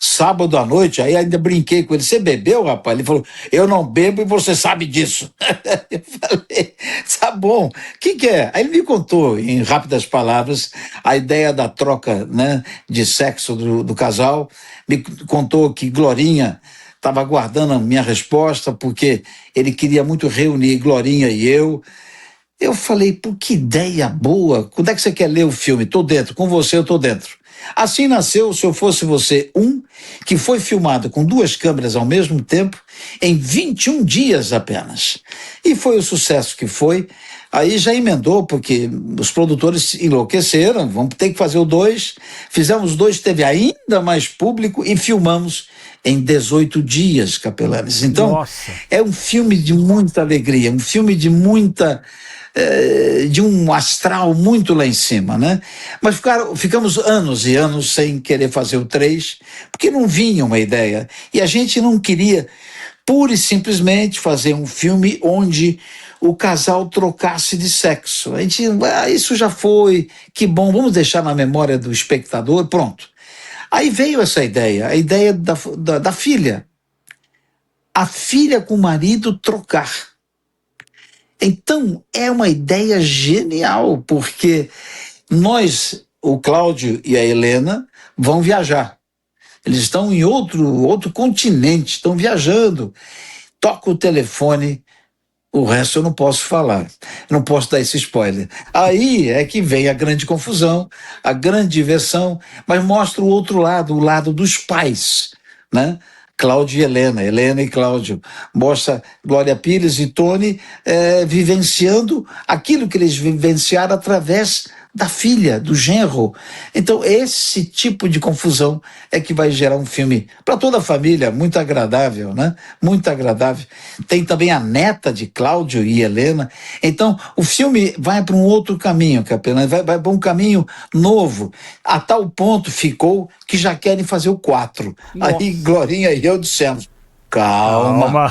Sábado à noite, aí ainda brinquei com ele. Você bebeu, rapaz? Ele falou, eu não bebo e você sabe disso. Eu falei, tá bom. O que é? Aí ele me contou, em rápidas palavras, a ideia da troca, né, de sexo do casal. Me contou que Glorinha estava aguardando a minha resposta, porque ele queria muito reunir Glorinha e eu. Eu falei, pô, que ideia boa. Quando é que você quer ler o filme? Tô dentro, com você eu tô dentro. Assim nasceu Se Eu Fosse Você 1, que foi filmado com 2 câmeras ao mesmo tempo, em 21 dias apenas. E foi o sucesso que foi. Aí já emendou, porque os produtores enlouqueceram, vamos ter que fazer o 2. Fizemos 2, teve ainda mais público e filmamos em 18 dias, Capelanes. Então, Nossa. é um filme de muita alegria, um filme de muita... de um astral muito lá em cima, né? Mas ficamos anos e anos sem querer fazer o 3, porque não vinha uma ideia. E a gente não queria, pura e simplesmente, fazer um filme onde o casal trocasse de sexo. A gente, isso já foi, que bom, vamos deixar na memória do espectador, pronto. Aí veio essa ideia, a ideia da filha. A filha com o marido trocar. Então, é uma ideia genial, porque nós, o Cláudio e a Helena, vão viajar. Eles estão em outro continente, estão viajando. Toca o telefone, o resto eu não posso falar, não posso dar esse spoiler. Aí é que vem a grande confusão, a grande diversão, mas mostra o outro lado, o lado dos pais, né? Cláudio e Helena, Helena e Cláudio. Mostra Glória Pires e Tony vivenciando aquilo que eles vivenciaram através da filha, do genro. Então, esse tipo de confusão é que vai gerar um filme para toda a família, muito agradável, né? Muito agradável. Tem também a neta de Cláudio e Helena. Então, o filme vai para um outro caminho, Capelão, vai para um caminho novo. A tal ponto ficou que já querem fazer o 4. Nossa. Aí, Glorinha e eu dissemos, calma.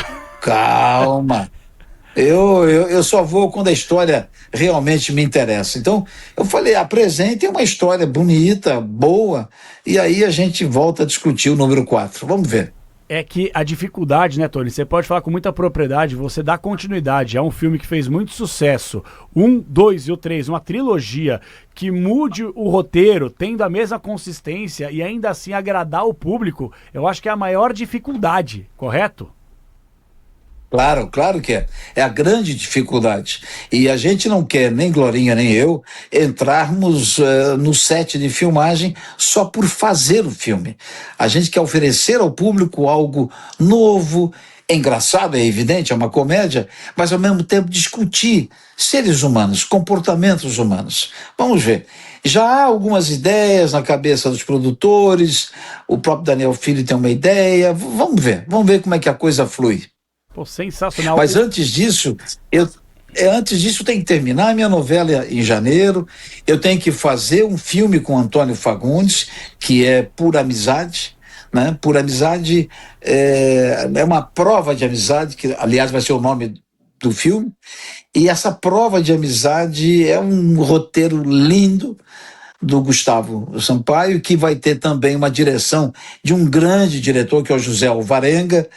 Eu só vou quando a história realmente me interessa. Então, eu falei, apresentem uma história bonita, boa, e aí a gente volta a discutir o número 4. Vamos ver. É que a dificuldade, né, Tony? Você pode falar com muita propriedade, você dá continuidade. É um filme que fez muito sucesso. 1, 2 e o 3, uma trilogia que mude o roteiro, tendo a mesma consistência e ainda assim agradar o público, eu acho que é a maior dificuldade, correto? Claro que é. É a grande dificuldade. E a gente não quer, nem Glorinha nem eu, entrarmos no set de filmagem só por fazer o filme. A gente quer oferecer ao público algo novo, engraçado, é evidente, é uma comédia, mas ao mesmo tempo discutir seres humanos, comportamentos humanos. Vamos ver. Já há algumas ideias na cabeça dos produtores, o próprio Daniel Filho tem uma ideia, vamos ver como é que a coisa flui. Pô, sensacional. Mas antes disso, tem que terminar a minha novela em janeiro, eu tenho que fazer um filme com Antônio Fagundes, que é Por Amizade, né? Por Amizade é uma prova de amizade, que aliás vai ser o nome do filme, e essa prova de amizade é um roteiro lindo do Gustavo Sampaio, que vai ter também uma direção de um grande diretor, que é o José Alvarenga,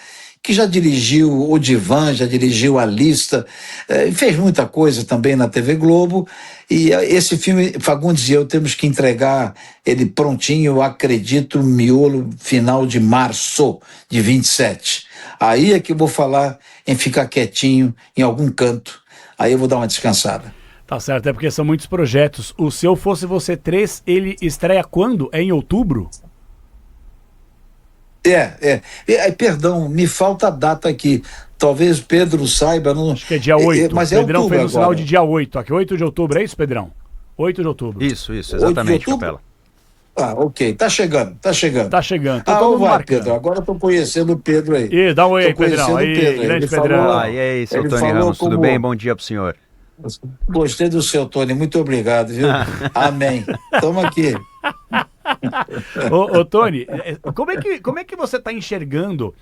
que já dirigiu O Divã, já dirigiu A Lista, fez muita coisa também na TV Globo, e esse filme, Fagundes e eu temos que entregar ele prontinho, eu acredito, miolo final de março de 27. Aí é que eu vou falar em ficar quietinho em algum canto, aí eu vou dar uma descansada. Tá certo, é porque são muitos projetos. O Se Eu Fosse Você 3, ele estreia quando? É em outubro? Perdão, me falta a data aqui. Talvez o Pedro saiba. Não... Acho que é dia 8. Mas o Pedrão fez no sinal agora. de dia 8. Aqui, 8 de outubro, é isso, Pedrão? 8 de outubro. Isso, exatamente, Capela. Ok, tá chegando. Tá chegando. Então, Então vai, Pedro, agora eu tô conhecendo o Pedro aí. E dá um oi aí, Pedrão. Aí, grande Pedrão. E aí, seu Tony Ramos, tudo bem? Bom dia pro senhor. Gostei do seu Tony, muito obrigado, viu? Amém. Tamo aqui. Ô Tony, como é que você está enxergando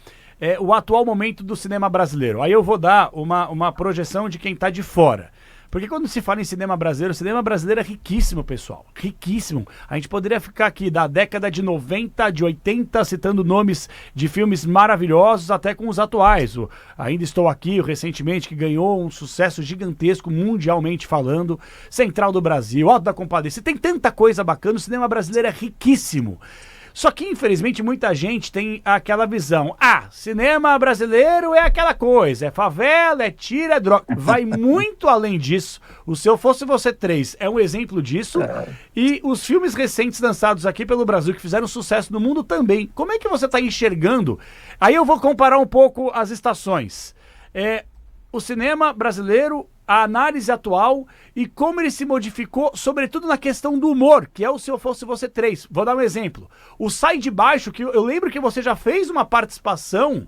o atual momento do cinema brasileiro? Aí eu vou dar uma projeção de quem está de fora. Porque quando se fala em cinema brasileiro, o cinema brasileiro é riquíssimo, pessoal. Riquíssimo. A gente poderia ficar aqui da década de 90, de 80, citando nomes de filmes maravilhosos, até com os atuais. O Ainda Estou Aqui, recentemente, que ganhou um sucesso gigantesco, mundialmente falando. Central do Brasil, Auto da Compadecida. Tem tanta coisa bacana, o cinema brasileiro é riquíssimo. Só que, infelizmente, muita gente tem aquela visão. Cinema brasileiro é aquela coisa, é favela, é tiro, é droga. Vai muito além disso. O Se Eu Fosse Você 3 é um exemplo disso. E os filmes recentes lançados aqui pelo Brasil, que fizeram sucesso no mundo também. Como é que você está enxergando? Aí eu vou comparar um pouco as estações. O cinema brasileiro, a análise atual e como ele se modificou, sobretudo na questão do humor, que é o Se Eu Fosse Você 3. Vou dar um exemplo. O Sai de Baixo, que eu lembro que você já fez uma participação,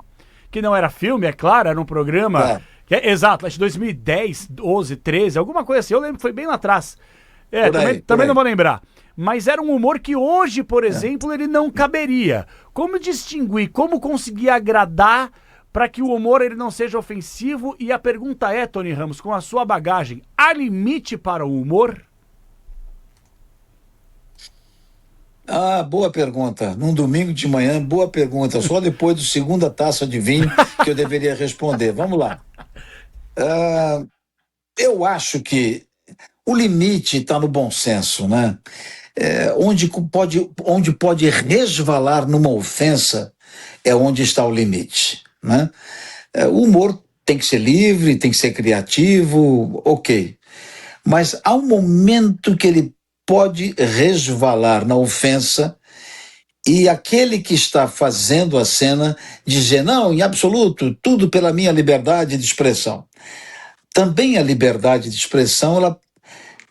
que não era filme, é claro, era um programa... Exato, acho que 2010, 12, 13, alguma coisa assim. Eu lembro que foi bem lá atrás. Também não vou lembrar. Mas era um humor que hoje, por exemplo, ele não caberia. Como distinguir, como conseguir agradar para que o humor ele não seja ofensivo? E a pergunta é, Tony Ramos, com a sua bagagem, há limite para o humor? Boa pergunta. Num domingo de manhã, boa pergunta. Só depois do segunda taça de vinho que eu deveria responder. Vamos lá. Eu acho que o limite está no bom senso, né? Onde pode resvalar numa ofensa é onde está o limite, né? O humor tem que ser livre, tem que ser criativo, ok. Mas há um momento que ele pode resvalar na ofensa e aquele que está fazendo a cena dizer, não, em absoluto, tudo pela minha liberdade de expressão. Também a liberdade de expressão, ela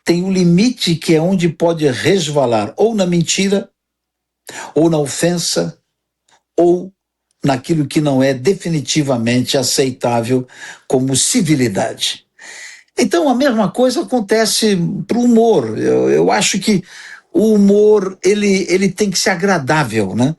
tem um limite que é onde pode resvalar ou na mentira, ou na ofensa, ou naquilo que não é definitivamente aceitável como civilidade. Então a mesma coisa acontece para o humor. Eu acho que o humor ele tem que ser agradável, né?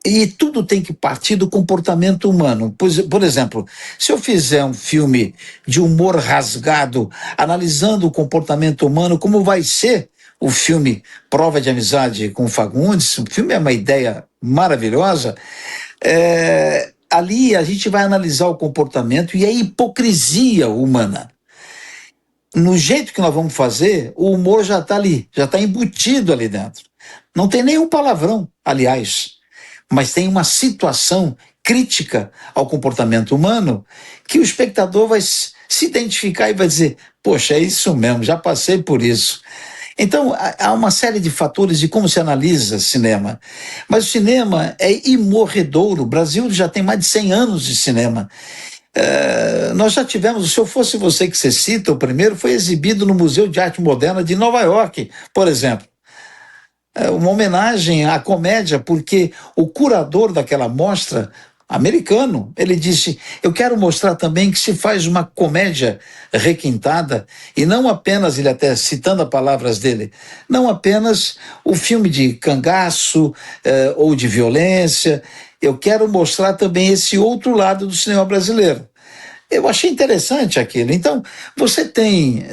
E tudo tem que partir do comportamento humano. Por exemplo, se eu fizer um filme de humor rasgado, analisando o comportamento humano, como vai ser o filme Prova de Amizade com o Fagundes, o filme é uma ideia maravilhosa, ali a gente vai analisar o comportamento e a hipocrisia humana. No jeito que nós vamos fazer, o humor já está ali, já está embutido ali dentro. Não tem nenhum palavrão, aliás, mas tem uma situação crítica ao comportamento humano que o espectador vai se identificar e vai dizer, poxa, é isso mesmo, já passei por isso. Então, há uma série de fatores de como se analisa cinema. Mas o cinema é imorredouro. O Brasil já tem mais de 100 anos de cinema. Nós já tivemos, Se Eu Fosse Você que você cita, o primeiro foi exibido no Museu de Arte Moderna de Nova York, por exemplo. Uma homenagem à comédia, porque o curador daquela mostra, americano, ele disse, eu quero mostrar também que se faz uma comédia requintada, e não apenas, ele até citando as palavras dele, não apenas o filme de cangaço ou de violência, eu quero mostrar também esse outro lado do cinema brasileiro. Eu achei interessante aquilo. Então, você tem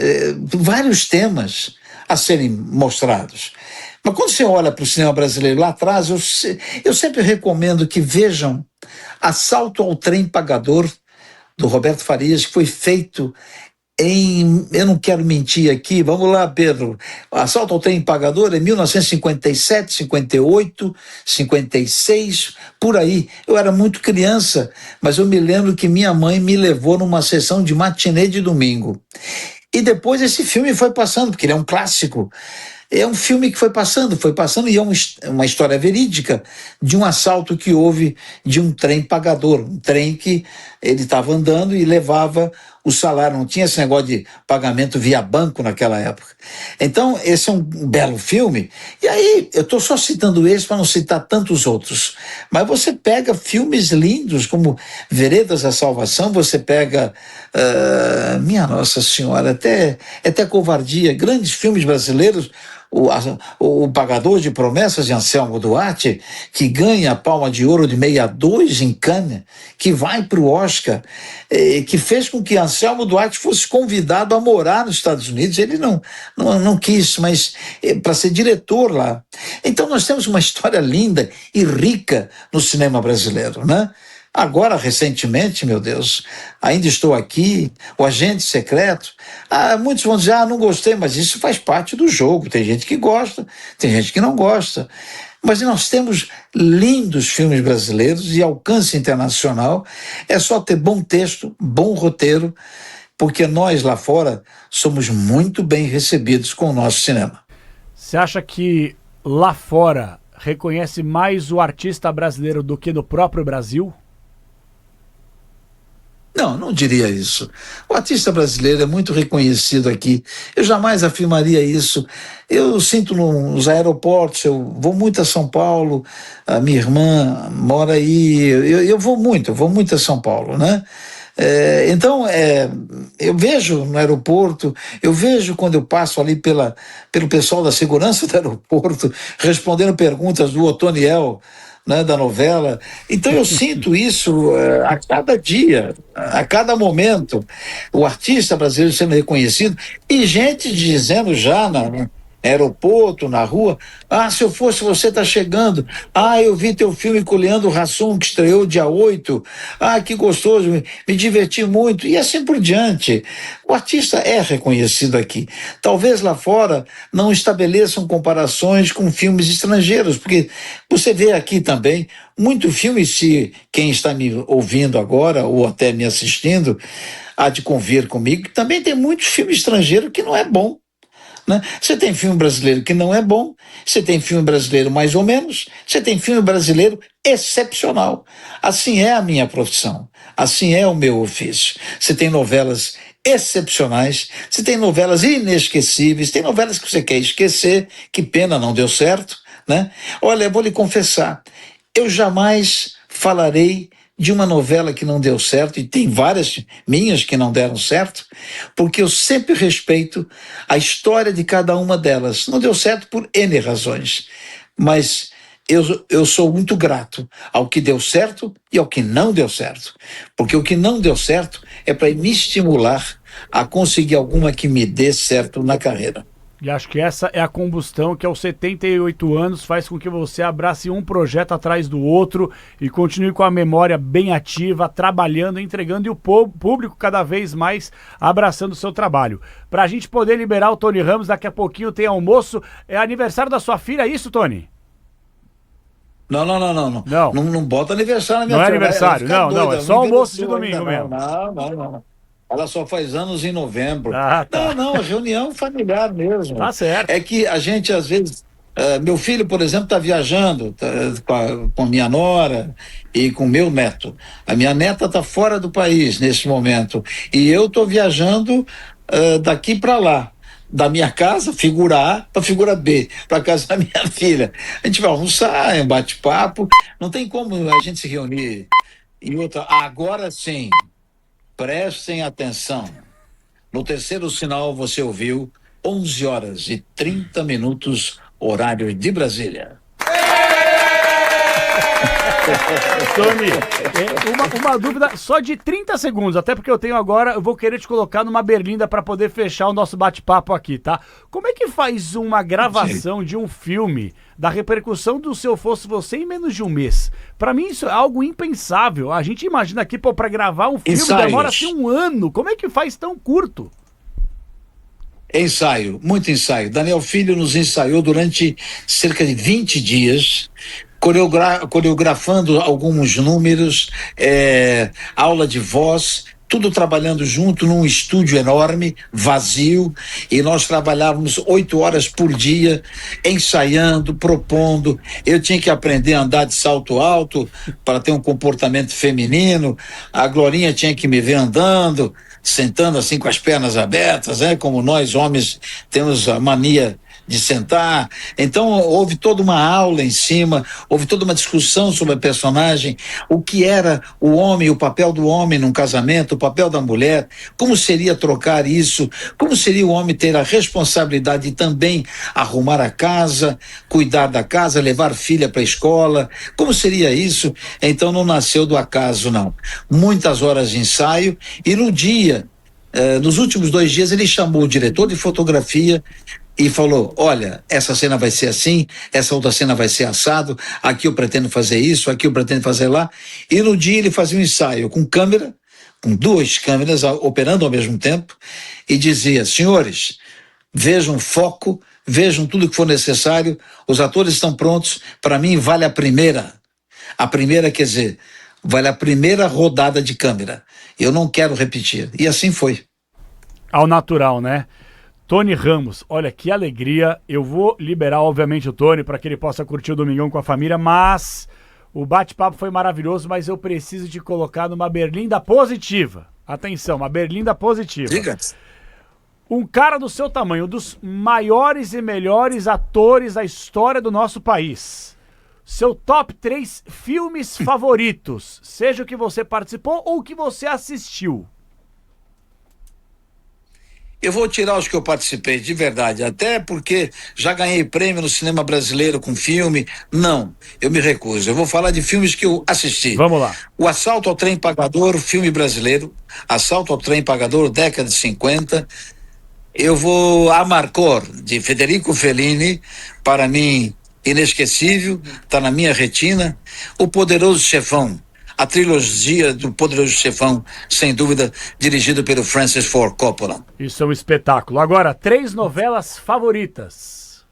vários temas a serem mostrados. Mas quando você olha para o cinema brasileiro lá atrás, eu sempre recomendo que vejam Assalto ao Trem Pagador, do Roberto Farias, que foi feito eu não quero mentir aqui, vamos lá, Pedro. Assalto ao Trem Pagador é 1957, 58, 56, por aí. Eu era muito criança, mas eu me lembro que minha mãe me levou numa sessão de matinê de domingo. E depois esse filme foi passando, porque ele é um clássico. É um filme que foi passando, e é uma história verídica de um assalto que houve de um trem pagador, um trem que ele estava andando e levava o salário, não tinha esse negócio de pagamento via banco naquela época. Então, esse é um belo filme, e aí eu estou só citando esse para não citar tantos outros, mas você pega filmes lindos como Veredas da Salvação, você pega, minha Nossa Senhora, até Covardia, grandes filmes brasileiros, o pagador de promessas de Anselmo Duarte, que ganha a Palma de Ouro de 62 em Cannes, que vai para o Oscar, que fez com que Anselmo Duarte fosse convidado a morar nos Estados Unidos. Ele não quis, mas para ser diretor lá. Então nós temos uma história linda e rica no cinema brasileiro, né? Agora, recentemente, meu Deus, Ainda Estou Aqui, O Agente Secreto. Muitos vão dizer, não gostei, mas isso faz parte do jogo. Tem gente que gosta, tem gente que não gosta. Mas nós temos lindos filmes brasileiros de alcance internacional. É só ter bom texto, bom roteiro, porque nós lá fora somos muito bem recebidos com o nosso cinema. Você acha que lá fora reconhece mais o artista brasileiro do que no próprio Brasil? Não diria isso. O artista brasileiro é muito reconhecido aqui. Eu jamais afirmaria isso. Eu sinto nos aeroportos, eu vou muito a São Paulo, a minha irmã mora aí, eu vou muito a São Paulo, né? Então, eu vejo no aeroporto, eu vejo quando eu passo ali pelo pessoal da segurança do aeroporto, respondendo perguntas do Otoniel, né, da novela. Então eu sinto isso a cada dia, a cada momento, o artista brasileiro sendo reconhecido e gente dizendo já no aeroporto, na rua, se eu fosse você, tá chegando, eu vi teu filme com o Leandro Hassum, que estreou dia 8, que gostoso, me diverti muito, e assim por diante. O artista é reconhecido aqui. Talvez lá fora não estabeleçam comparações com filmes estrangeiros, porque você vê aqui também muito filme, se quem está me ouvindo agora, ou até me assistindo, há de convir comigo, que também tem muito filme estrangeiro que não é bom. Né? Você tem filme brasileiro que não é bom, você tem filme brasileiro mais ou menos, você tem filme brasileiro excepcional. Assim é a minha profissão, assim é o meu ofício. Você tem novelas excepcionais, você tem novelas inesquecíveis, tem novelas que você quer esquecer, que pena, não deu certo, né? Olha, eu vou lhe confessar, eu jamais falarei de uma novela que não deu certo, e tem várias minhas que não deram certo, porque eu sempre respeito a história de cada uma delas. Não deu certo por N razões, mas eu sou muito grato ao que deu certo e ao que não deu certo, porque o que não deu certo é para me estimular a conseguir alguma que me dê certo na carreira. E acho que essa é a combustão que aos 78 anos faz com que você abrace um projeto atrás do outro e continue com a memória bem ativa, trabalhando, entregando, e o público cada vez mais abraçando o seu trabalho. Pra gente poder liberar o Tony Ramos, daqui a pouquinho tem almoço. É aniversário da sua filha, é isso, Tony? Não. Não bota aniversário na minha filha. Não é aniversário, não. É só almoço de domingo mesmo. Não. Ela só faz anos em novembro. Tá. Não, reunião familiar mesmo. Tá certo. É que a gente, às vezes... meu filho, por exemplo, está viajando com a minha nora e com o meu neto. A minha neta está fora do país nesse momento. E eu estou viajando daqui para lá. Da minha casa, figura A, para figura B, para casa da minha filha. A gente vai almoçar, um bate-papo. Não tem como a gente se reunir. E outra, agora sim... Prestem atenção. No terceiro sinal você ouviu 11h30, horário de Brasília. Tony, uma dúvida só de 30 segundos, até porque eu vou querer te colocar numa berlinda para poder fechar o nosso bate-papo aqui, tá? Como é que faz uma gravação de um filme da repercussão do Se Eu Fosse Você em menos de um mês? Pra mim isso é algo impensável. A gente imagina aqui, pra gravar um filme demora assim um ano. Como é que faz tão curto? Ensaio, muito ensaio. Daniel Filho nos ensaiou durante cerca de 20 dias, coreografando alguns números, aula de voz, tudo trabalhando junto num estúdio enorme, vazio, e nós trabalhávamos 8 horas por dia, ensaiando, propondo. Eu tinha que aprender a andar de salto alto para ter um comportamento feminino, a Glorinha tinha que me ver andando, sentando assim com as pernas abertas, como nós homens temos a mania de sentar. Então houve toda uma aula em cima, houve toda uma discussão sobre a personagem, o que era o homem, o papel do homem num casamento, o papel da mulher, como seria trocar isso, como seria o homem ter a responsabilidade de também arrumar a casa, cuidar da casa, levar filha para a escola, como seria isso? Então não nasceu do acaso, não. Muitas horas de ensaio, e no dia, nos últimos 2 dias, ele chamou o diretor de fotografia e falou: olha, essa cena vai ser assim, essa outra cena vai ser assado, aqui eu pretendo fazer isso, aqui eu pretendo fazer lá. E no dia ele fazia um ensaio com câmera, com 2 câmeras operando ao mesmo tempo, e dizia: senhores, vejam foco, vejam tudo que for necessário, os atores estão prontos, para mim vale a primeira. A primeira, quer dizer, vale a primeira rodada de câmera. Eu não quero repetir. E assim foi. Ao natural, né? Tony Ramos, olha que alegria. Eu vou liberar, obviamente, o Tony para que ele possa curtir o domingão com a família, mas o bate-papo foi maravilhoso, mas eu preciso te colocar numa berlinda positiva. Atenção, uma berlinda positiva. Diga. Um cara do seu tamanho, um dos maiores e melhores atores da história do nosso país. Seu top 3 filmes favoritos, seja o que você participou ou o que você assistiu. Eu vou tirar os que eu participei, de verdade, até porque já ganhei prêmio no cinema brasileiro com filme. Não, eu me recuso. Eu vou falar de filmes que eu assisti. Vamos lá. O Assalto ao Trem Pagador, filme brasileiro. Assalto ao Trem Pagador, década de 50. Eu vou Amarcord, de Federico Fellini, para mim inesquecível, está na minha retina. O Poderoso Chefão, a trilogia do Poderoso Chefão, sem dúvida, dirigido pelo Francis Ford Coppola. Isso é um espetáculo. Agora, 3 novelas favoritas.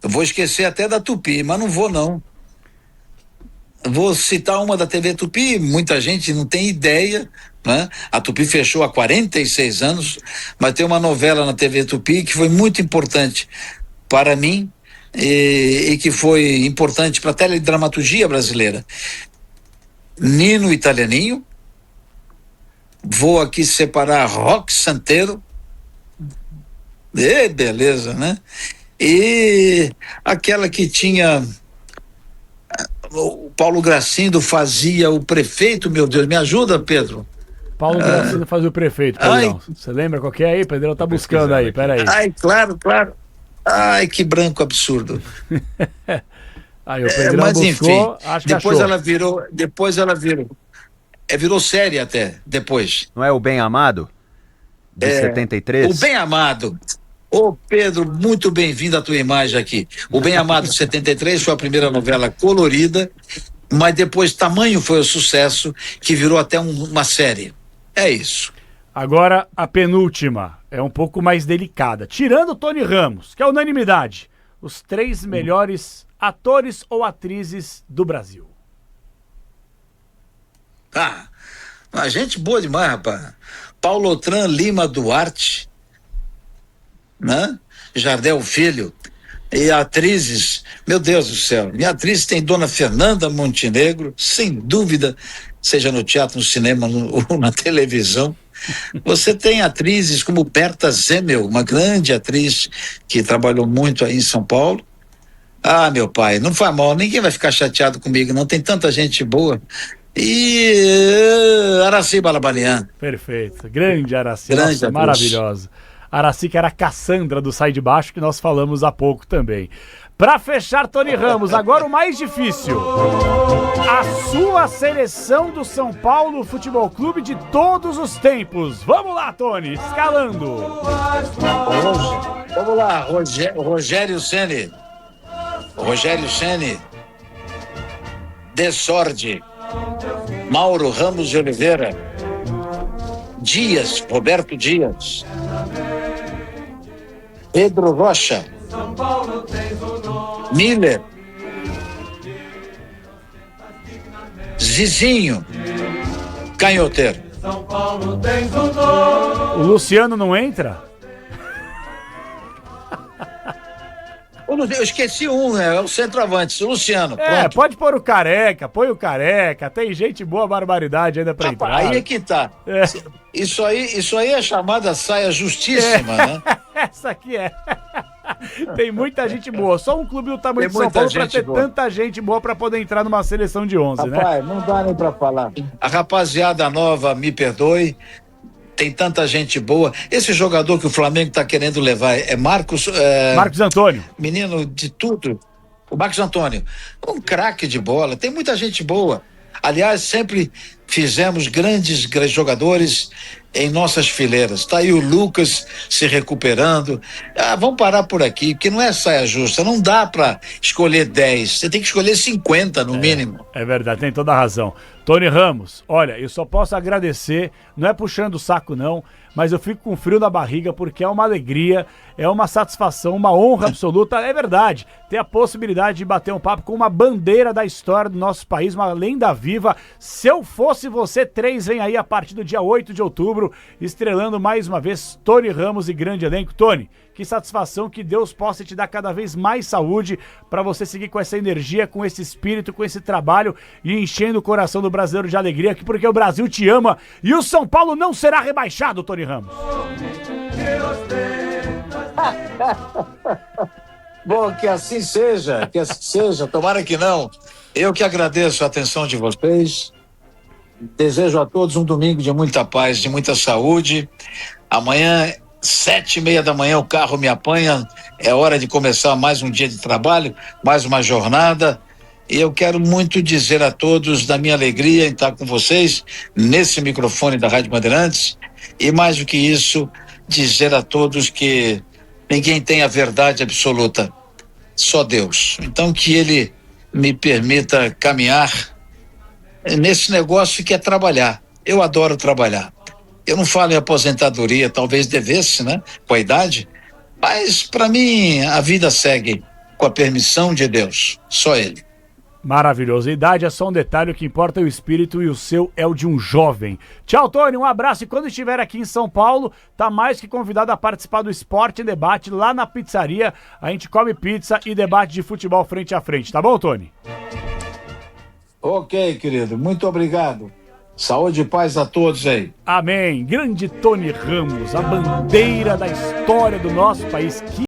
Eu vou esquecer até da Tupi, mas não vou não. Vou citar uma da TV Tupi, muita gente não tem ideia, né? A Tupi fechou há 46 anos, mas tem uma novela na TV Tupi que foi muito importante para mim e que foi importante para a teledramaturgia brasileira. Nino Italianinho. Vou aqui separar Roque Santeiro. Beleza, né? E aquela que tinha... O Paulo Gracindo fazia o prefeito, meu Deus, me ajuda, Pedro? Paulo Gracindo fazia o prefeito, Pedrão. Você lembra qual que é aí, Pedrão? Tá buscando aí, peraí. Ai, claro. Ai, que branco absurdo. Aí o Pedrão mas buscou, enfim, acho que depois achou. ela virou. Virou série até, depois. Não é o Bem Amado? De 73? O Bem Amado. Ô Pedro, muito bem-vindo à tua imagem aqui. O Bem Amado de 73 foi a primeira novela colorida, mas depois tamanho foi o sucesso que virou até uma série. É isso. Agora a penúltima é um pouco mais delicada. Tirando o Tony Ramos, que é unanimidade, os 3 melhores atores ou atrizes do Brasil. A gente boa demais, rapaz. Paulo Otran Lima Duarte, né? Jardel Filho, e atrizes, meu Deus do céu, minha atriz tem Dona Fernanda Montenegro, sem dúvida, seja no teatro, no cinema ou na televisão. Você tem atrizes como Berta Zemmel, uma grande atriz que trabalhou muito aí em São Paulo. Meu pai, não faz mal, ninguém vai ficar chateado comigo, não, tem tanta gente boa. E Aracy Balabanian. Perfeito, grande Aracy, nossa, maravilhosa. Aracy, que era a Cassandra do Sai de Baixo, que nós falamos há pouco também. Pra fechar, Tony Ramos, agora o mais difícil. A sua seleção do São Paulo Futebol Clube de todos os tempos. Vamos lá, Tony, escalando. Vamos lá, Rogério Ceni. Dessordi. Mauro Ramos de Oliveira. Dias, Roberto Dias. Pedro Rocha. Miller. Zizinho. Canhoteiro. O Luciano não entra? O Eu esqueci um, né? É o centroavante, o Luciano. Pronto. Pode pôr o Careca, põe o Careca, tem gente boa, barbaridade ainda pra Rapaz, entrar. aí é que tá. Isso aí é chamada saia justíssima, né? Essa aqui é. Tem muita gente boa. Só um clube do tamanho de São Paulo pra ter tanta gente boa pra poder entrar numa seleção de 11, né? Rapaz, não dá nem pra falar. A rapaziada nova, me perdoe, tem tanta gente boa. Esse jogador que o Flamengo tá querendo levar é Marcos Antônio. Menino de tudo. O Marcos Antônio. Um craque de bola. Tem muita gente boa. Aliás, sempre fizemos grandes jogadores em nossas fileiras. Tá aí o Lucas se recuperando. Vamos parar por aqui, porque não é saia justa. Não dá para escolher 10. Você tem que escolher 50 no mínimo. É verdade, tem toda a razão. Tony Ramos, olha, eu só posso agradecer, não é puxando o saco não, mas eu fico com frio na barriga porque é uma alegria, é uma satisfação, uma honra absoluta, é verdade, ter a possibilidade de bater um papo com uma bandeira da história do nosso país, uma lenda viva. Se eu fosse você, 3 vem aí a partir do dia 8 de outubro, estrelando mais uma vez Tony Ramos e grande elenco. Tony, que satisfação, que Deus possa te dar cada vez mais saúde para você seguir com essa energia, com esse espírito, com esse trabalho e enchendo o coração do brasileiro de alegria, porque o Brasil te ama e o São Paulo não será rebaixado, Tony Ramos. Bom, que assim seja, tomara que não. Eu que agradeço a atenção de vocês, desejo a todos um domingo de muita paz, de muita saúde. Amanhã 7:30 da manhã o carro me apanha, é hora de começar mais um dia de trabalho, mais uma jornada, e eu quero muito dizer a todos da minha alegria em estar com vocês nesse microfone da Rádio Bandeirantes, e mais do que isso, dizer a todos que ninguém tem a verdade absoluta, só Deus. Então que Ele me permita caminhar nesse negócio que é trabalhar. Eu adoro trabalhar. Eu não falo em aposentadoria, talvez devesse, né? Com a idade, mas para mim a vida segue com a permissão de Deus, só Ele. Maravilhoso. A idade é só um detalhe, o que importa é o espírito e o seu é o de um jovem. Tchau, Tony, um abraço e quando estiver aqui em São Paulo, tá mais que convidado a participar do Esporte em Debate lá na pizzaria. A gente come pizza e debate de futebol frente a frente, tá bom, Tony? Ok, querido, muito obrigado. Saúde e paz a todos aí. Amém. Grande Tony Ramos, a bandeira da história do nosso país.